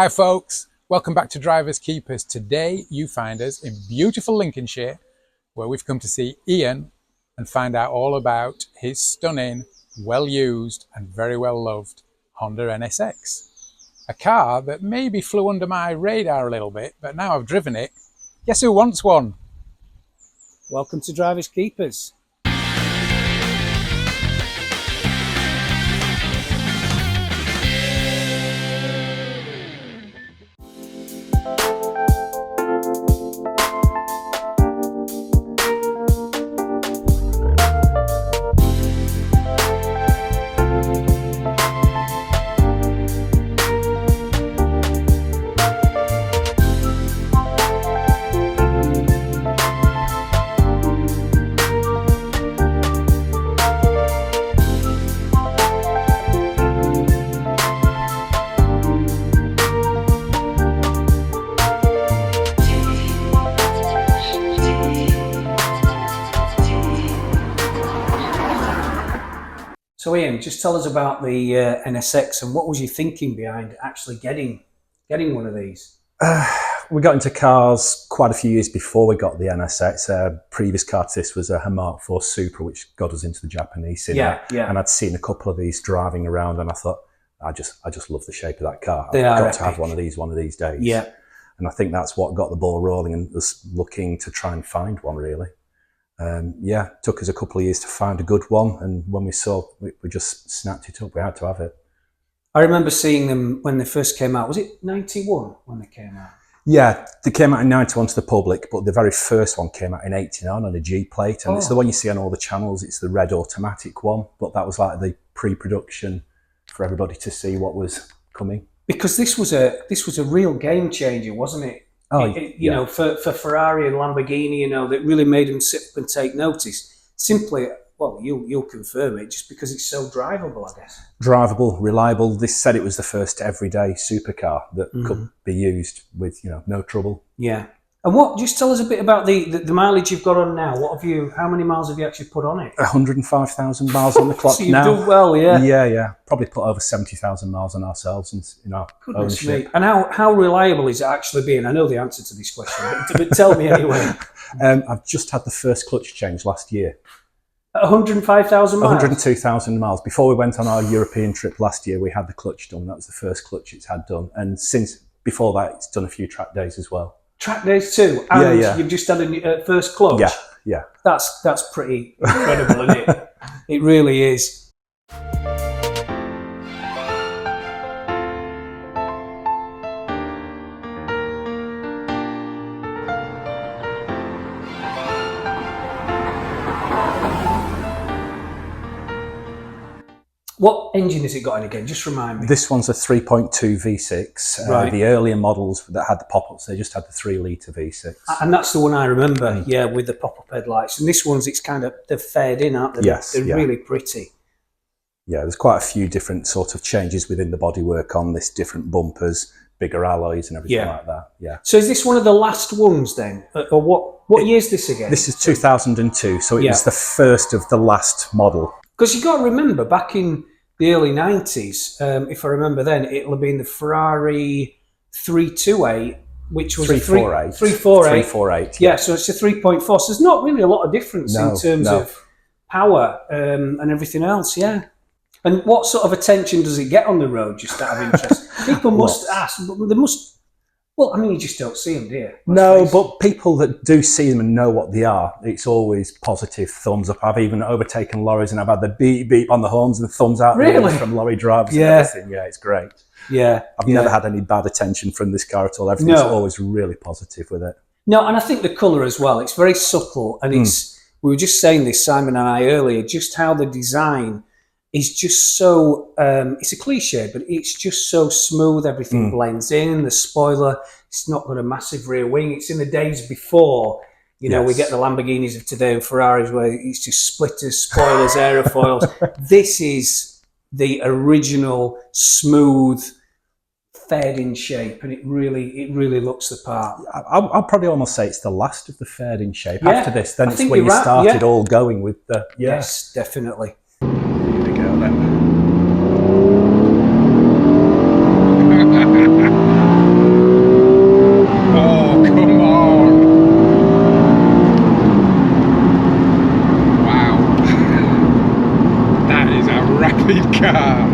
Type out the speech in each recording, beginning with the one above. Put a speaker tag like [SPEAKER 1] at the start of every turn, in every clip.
[SPEAKER 1] Hi folks, welcome back to Drivers Keepers. Today you find us in beautiful Lincolnshire, where we've come to see Ian and find out all about his stunning, well used and very well loved Honda NSX. A car that maybe flew under my radar a little bit, but now I've driven it, guess who wants one?
[SPEAKER 2] Welcome to Drivers Keepers. So Ian, just tell us about the NSX and what was your thinking behind actually getting one of these?
[SPEAKER 3] We got into cars quite a few years before we got the NSX. Previous car to this was a Mark IV Supra, which got us into the Japanese cinema.
[SPEAKER 2] Yeah.
[SPEAKER 3] And I'd seen a couple of these driving around, and I thought, I just love the shape of that car.
[SPEAKER 2] They
[SPEAKER 3] I've
[SPEAKER 2] are
[SPEAKER 3] got to have
[SPEAKER 2] epic.
[SPEAKER 3] one of these days.
[SPEAKER 2] Yeah.
[SPEAKER 3] And I think that's what got the ball rolling, and was looking to try and find one really. Took us a couple of years to find a good one, and when we saw, we just snapped it up. We had to have it.
[SPEAKER 2] I remember seeing them when they first came out. Was it 91 when they came out?
[SPEAKER 3] Yeah, they came out in 91 to the public, but the very first one came out in 89 on a G plate, and it's the one you see on all the channels. It's the red automatic one, but that was like the pre-production for everybody to see what was coming.
[SPEAKER 2] Because this was a real game changer, wasn't it? You know, for Ferrari and Lamborghini, you know, that really made them sit up and take notice. Simply, well, you'll confirm it, just because it's so drivable, I guess. Drivable,
[SPEAKER 3] Reliable. This said it was the first everyday supercar that could be used with, no trouble.
[SPEAKER 2] Yeah. And just tell us a bit about the mileage you've got on now. How many miles have you actually put on it?
[SPEAKER 3] 105,000 miles on the clock
[SPEAKER 2] so you've
[SPEAKER 3] now.
[SPEAKER 2] done well, yeah.
[SPEAKER 3] Yeah. Probably put over 70,000 miles on ourselves in our ownership.
[SPEAKER 2] And how reliable is it actually being? I know the answer to this question, but tell me anyway.
[SPEAKER 3] I've just had the first clutch change last year.
[SPEAKER 2] 105,000 miles?
[SPEAKER 3] 102,000 miles. Before we went on our European trip last year, we had the clutch done. That was the first clutch it's had done. And before that, it's done a few track days as well.
[SPEAKER 2] Track days too? And you've just had a first clutch?
[SPEAKER 3] Yeah.
[SPEAKER 2] That's pretty incredible, isn't it? It really is. What engine has it got in again? Just remind me.
[SPEAKER 3] This one's a 3.2 V6.
[SPEAKER 2] Right.
[SPEAKER 3] The earlier models that had the pop-ups, they just had the 3-litre V6.
[SPEAKER 2] And that's the one I remember, with the pop-up headlights. And this one's, they've fared in, aren't they?
[SPEAKER 3] Yes.
[SPEAKER 2] They're really pretty.
[SPEAKER 3] Yeah, there's quite a few different sort of changes within the bodywork on this, different bumpers, bigger alloys and everything like that. Yeah.
[SPEAKER 2] So is this one of the last ones then? Or what year is this again?
[SPEAKER 3] This is 2002, so it was the first of the last model.
[SPEAKER 2] Because you've got to remember, back in the early 90s, if I remember then, it'll have been the Ferrari 328, which was
[SPEAKER 3] 348.
[SPEAKER 2] 348. Yeah, so it's a 3.4. So there's not really a lot of difference in terms of power and everything else, yeah. And what sort of attention does it get on the road, just out of interest? People must ask, but they must... Well, I mean, you just don't see them, do you?
[SPEAKER 3] No, but people that do see them and know what they are, it's always positive thumbs up. I've even overtaken lorries and I've had the beep beep on the horns and the thumbs out from lorry drivers and everything. Yeah, it's great.
[SPEAKER 2] Yeah.
[SPEAKER 3] I've never had any bad attention from this car at all. Everything's always really positive with it.
[SPEAKER 2] No, and I think the colour as well, it's very subtle, and we were just saying this, Simon and I, earlier, just how the design is just so, it's a cliche, but it's just so smooth. Everything blends in. The spoiler, it's not got a massive rear wing. It's in the days before, we get the Lamborghinis of today and Ferraris where it's just splitters, spoilers, aerofoils. This is the original smooth, fared-in shape, and it really looks the part.
[SPEAKER 3] I'll probably almost say it's the last of the fared-in shape.
[SPEAKER 2] Yeah,
[SPEAKER 3] After this, then it's when you started all going with the...
[SPEAKER 2] Yes, definitely.
[SPEAKER 3] Here we go then.
[SPEAKER 1] solid car.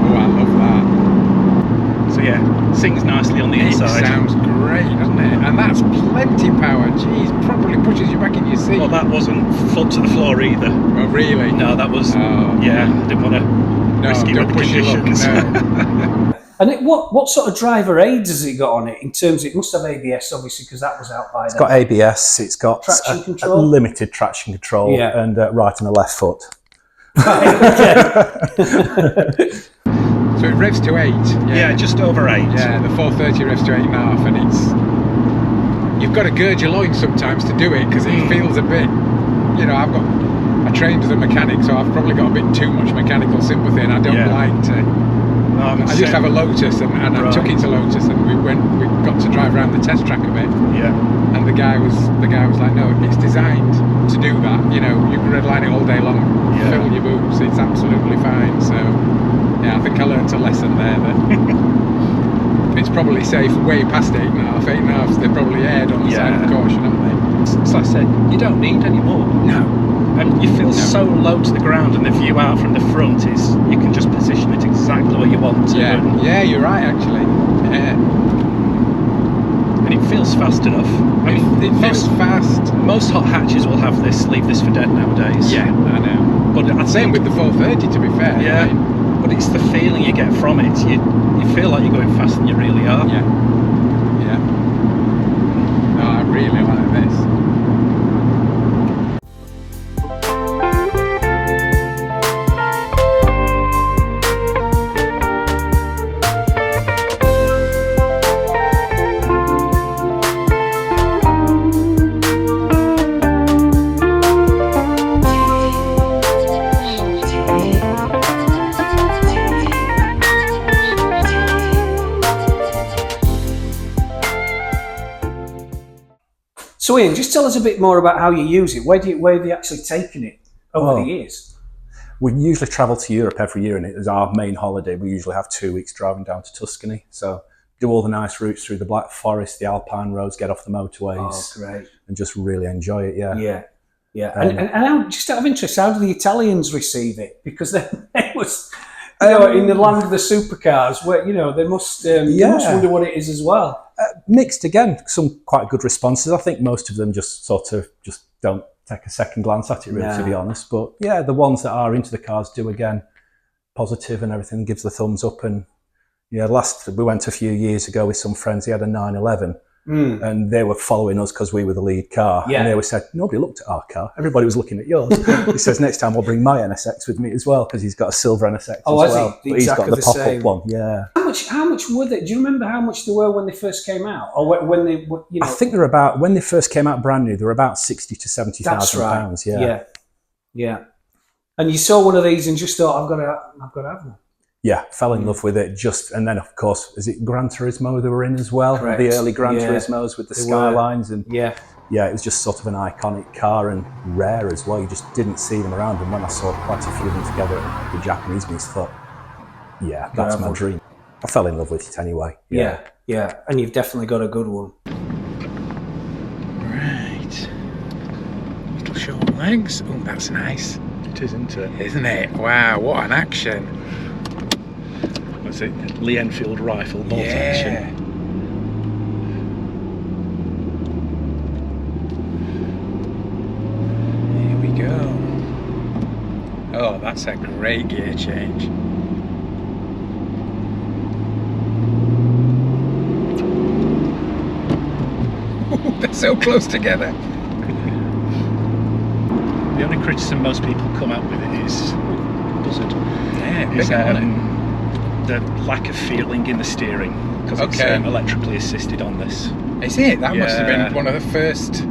[SPEAKER 1] Oh, I love that.
[SPEAKER 4] So yeah, sings nicely on the inside.
[SPEAKER 1] It sounds great, doesn't it? And that's plenty power. Jeez, properly pushes you back in your seat.
[SPEAKER 4] Well, that wasn't foot to the floor either.
[SPEAKER 1] Oh, really?
[SPEAKER 4] No, that was. Yeah, I didn't want to risk it with the conditions.
[SPEAKER 2] And what sort of driver aids has it got on it? In terms, it must have ABS, obviously, because that was out by.
[SPEAKER 3] It's got ABS. It's got
[SPEAKER 2] traction
[SPEAKER 3] a
[SPEAKER 2] control,
[SPEAKER 3] limited traction control, and right and a left foot.
[SPEAKER 1] So it revs to 8.
[SPEAKER 4] Yeah, just over 8.
[SPEAKER 1] Yeah, the 430 revs to 8.5, and you've got to gird your loins sometimes to do it because it feels a bit. You know, I trained as a mechanic, so I've probably got a bit too much mechanical sympathy, and I don't like to. I just have a Lotus, and I took it to Lotus, and we got to drive around the test track a bit.
[SPEAKER 4] Yeah.
[SPEAKER 1] And the guy was like, no, it's designed to do that. You know, you can redline it all day long, fill your boots, it's absolutely fine. So, yeah, I think I learned a lesson there that it's probably safe way past 8.5. 8.5, they're probably aired on the side of caution, aren't they?
[SPEAKER 4] So I said, you don't need any more.
[SPEAKER 1] No.
[SPEAKER 4] And you feel so low to the ground, and the view out from the front is, you can just position it exactly where you want to.
[SPEAKER 1] Yeah, you're right, actually. Yeah.
[SPEAKER 4] And it feels fast enough. I mean,
[SPEAKER 1] it feels fast.
[SPEAKER 4] Most hot hatches will have this, leave this for dead nowadays.
[SPEAKER 1] Yeah, I know.
[SPEAKER 4] But
[SPEAKER 1] Same with the 430, to be fair.
[SPEAKER 4] Yeah, I mean, but it's the feeling you get from it. You feel like you're going faster than you really are.
[SPEAKER 1] Yeah. Yeah. No, I really like this.
[SPEAKER 2] So Ian, just tell us a bit more about how you use it. Where have you actually taken it over the years?
[SPEAKER 3] We usually travel to Europe every year, and it is our main holiday. We usually have 2 weeks driving down to Tuscany. So do all the nice routes through the Black Forest, the Alpine roads, get off the motorways,
[SPEAKER 2] great,
[SPEAKER 3] and just really enjoy it.
[SPEAKER 2] Yeah. And how, just out of interest, how do the Italians receive it? Because they was, in the land of the supercars, where they must wonder what it is as well.
[SPEAKER 3] Mixed again, some quite good responses. I think most of them just sort of don't take a second glance at it, really, to be honest. But yeah, the ones that are into the cars do again, positive and everything, gives the thumbs up. And yeah, we went a few years ago with some friends. He had a 911. And they were following us because we were the lead car. And they always said, nobody looked at our car. Everybody was looking at yours. He says, next time I'll bring my NSX with me as well, because he's got a silver NSX as well. But he's got the pop-up one,
[SPEAKER 2] How much were they? Do you remember how much they were when they first came out? Or when they,
[SPEAKER 3] I think they're about, when they first came out brand new, they were about 60 to 70,000 pounds.
[SPEAKER 2] Yeah. And you saw one of these and just thought, I've got to have one.
[SPEAKER 3] Yeah, fell in love with it and then of course, is it Gran Turismo they were in as well?
[SPEAKER 2] Correct.
[SPEAKER 3] The early Gran Turismos with the skylines and
[SPEAKER 2] yeah,
[SPEAKER 3] it was just sort of an iconic car and rare as well. You just didn't see them around, and when I saw quite a few of them together at the Japanese meets, I thought, that's my dream. I fell in love with it anyway.
[SPEAKER 2] Yeah, and you've definitely got a good one.
[SPEAKER 1] Right. Little short legs. Oh, that's nice.
[SPEAKER 4] It is, isn't it?
[SPEAKER 1] Isn't it? Wow, what an action.
[SPEAKER 4] Was it Lee Enfield rifle bolt action?
[SPEAKER 1] Here we go. Oh, that's a great gear change. They're so close together.
[SPEAKER 4] The only criticism most people come up with it is buzzard.
[SPEAKER 1] Yeah,
[SPEAKER 4] the lack of feeling in the steering, because it's electrically assisted on this.
[SPEAKER 1] Is it? That must have been one of the first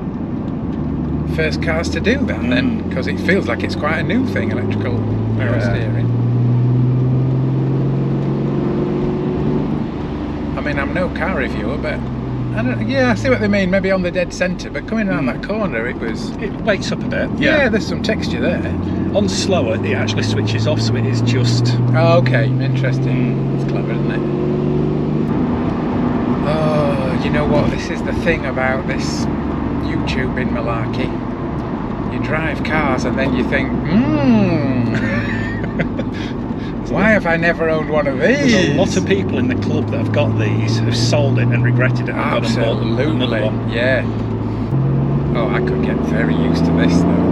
[SPEAKER 1] cars to do that then, because it feels like it's quite a new thing, electrical power steering. I mean, I'm no car reviewer, but I see what they mean, maybe on the dead centre, but coming around that corner it
[SPEAKER 4] wakes up a bit.
[SPEAKER 1] Yeah, there's some texture there.
[SPEAKER 4] On slower it actually switches off, so it is just...
[SPEAKER 1] Oh, okay, interesting. It's clever, isn't it? Oh, you know what, this is the thing about this YouTube in malarkey. You drive cars and then you think, Why have I never owned one of these?
[SPEAKER 4] There's a lot of people in the club that have got these who've sold it and regretted it and gone and bought another one.
[SPEAKER 1] Yeah. Oh, I could get very used to this though.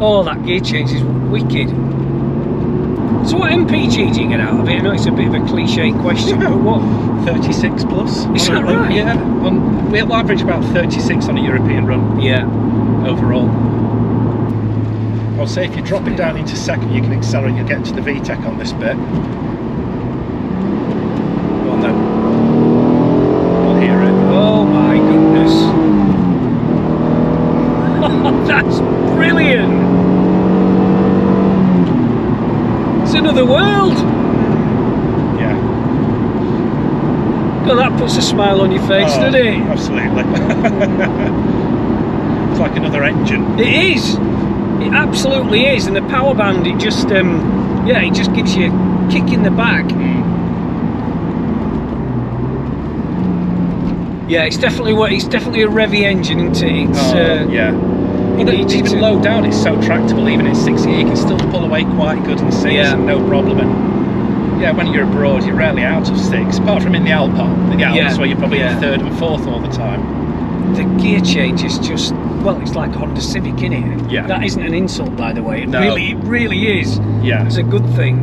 [SPEAKER 2] Oh, that gear change is wicked. So what MPG do you get out of it? I know it's a bit of a cliche question, but what?
[SPEAKER 4] 36 plus.
[SPEAKER 2] Is that right?
[SPEAKER 4] Yeah. We'll average about 36 on a European run.
[SPEAKER 2] Yeah.
[SPEAKER 4] Overall. I'll say if you drop it down into second, you can accelerate. You'll get to the VTEC on this bit. Go on then. You'll hear it.
[SPEAKER 2] Oh my goodness. That's brilliant. It's another world.
[SPEAKER 4] Yeah.
[SPEAKER 2] God, that puts a smile on your face, doesn't it?
[SPEAKER 4] Absolutely. It's like another engine.
[SPEAKER 2] It is. It absolutely is. And the power band, it just, it just gives you a kick in the back. Yeah, it's definitely a revvy engine, isn't it? It's,
[SPEAKER 4] yeah. Even low down, it's so tractable. Even at 60, you can still pull away quite good in 6, no problem. And yeah, when you're abroad, you're rarely out of 6, apart from in the Alps, where you're probably in 3rd and 4th all the time.
[SPEAKER 2] The gear change is just, well, it's like Honda Civic, innit?
[SPEAKER 4] Yeah.
[SPEAKER 2] That isn't an insult, by the way. It
[SPEAKER 4] No.
[SPEAKER 2] really is.
[SPEAKER 4] Yeah.
[SPEAKER 2] It's a good thing.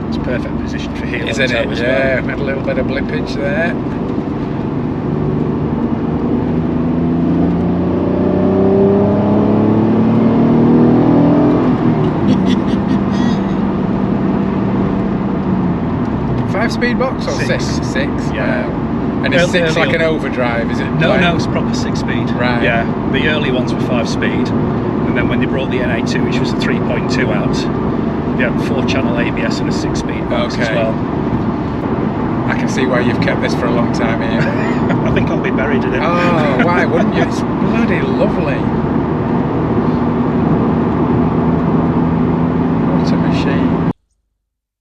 [SPEAKER 4] It's perfect position for heel
[SPEAKER 1] Isn't
[SPEAKER 4] and toe
[SPEAKER 1] it?
[SPEAKER 4] as
[SPEAKER 1] Yeah,
[SPEAKER 4] well.
[SPEAKER 1] had a little bit of blippage there. Five-speed box or six? Six.
[SPEAKER 4] Yeah.
[SPEAKER 1] And is six
[SPEAKER 4] Early
[SPEAKER 1] like an
[SPEAKER 4] on.
[SPEAKER 1] overdrive? Is it?
[SPEAKER 4] No,
[SPEAKER 1] like...
[SPEAKER 4] no, it's proper 6-speed.
[SPEAKER 1] Right.
[SPEAKER 4] Yeah. The early ones were 5-speed, and then when they brought the NA2, which was a 3.2 out, they had 4-channel ABS and a 6-speed box as well.
[SPEAKER 1] I can see why you've kept this for a long time here.
[SPEAKER 4] I think I'll be buried in it.
[SPEAKER 1] Oh, why wouldn't you? It's bloody lovely. What a machine.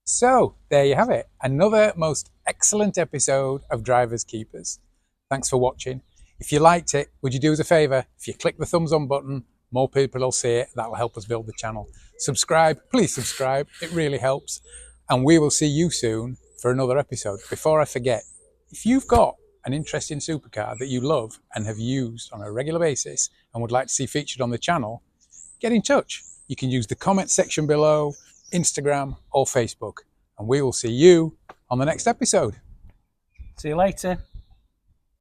[SPEAKER 1] So, there you have it. Another most excellent episode of Drivers Keepers. Thanks for watching. If you liked it, would you do us a favour? If you click the thumbs on button, more people will see it. That will help us build the channel. Subscribe. Please subscribe. It really helps. And we will see you soon for another episode. Before I forget, if you've got an interesting supercar that you love and have used on a regular basis and would like to see featured on the channel, get in touch. You can use the comment section below, Instagram or Facebook, and we will see you on the next episode.
[SPEAKER 2] See you later.